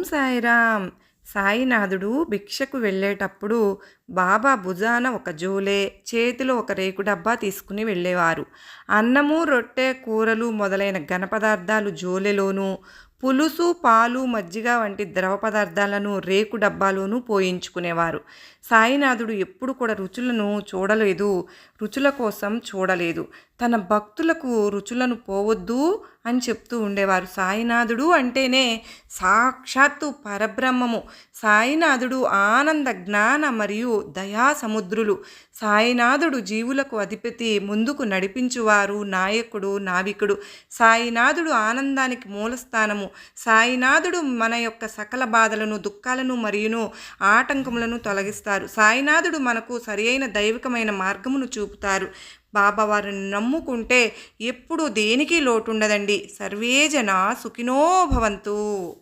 సాయిరామ్. సాయినాథుడు భిక్షకు వెళ్ళేటప్పుడు బాబా భుజాన ఒక జోలె, చేతిలో ఒక రేకు డబ్బా తీసుకుని వెళ్ళేవారు. అన్నము, రొట్టె, కూరలు మొదలైన ఘన పదార్థాలు జోలెలోనూ, పులుసు, పాలు, మజ్జిగ వంటి ద్రవ పదార్థాలను రేకు డబ్బాలోనూ పోయించుకునేవారు. సాయినాథుడు ఎప్పుడు కూడా రుచులను చూడలేదు, రుచుల కోసం చూడలేదు. తన భక్తులకు రుచులను పోవద్దు అని చెప్తూ ఉండేవారు. సాయినాథుడు అంటేనే సాక్షాత్తు పరబ్రహ్మము. సాయినాథుడు ఆనంద, జ్ఞాన మరియు దయా సముద్రులు. సాయినాథుడు జీవులకు అధిపతి, ముందుకు నడిపించువారు, నాయకుడు, నావికుడు. సాయినాథుడు ఆనందానికి మూలస్థానము. సాయినాథుడు మన యొక్క సకల బాధలను, దుఃఖాలను మరియును ఆటంకములను తొలగిస్తారు. సాయినాథుడు మనకు సరియైన దైవికమైన మార్గమును చూపుతారు. బాబా వారిని నమ్ముకుంటే ఎప్పుడు దేనికి లోటుండదండి. సర్వే జనా సుఖినో భవంతు.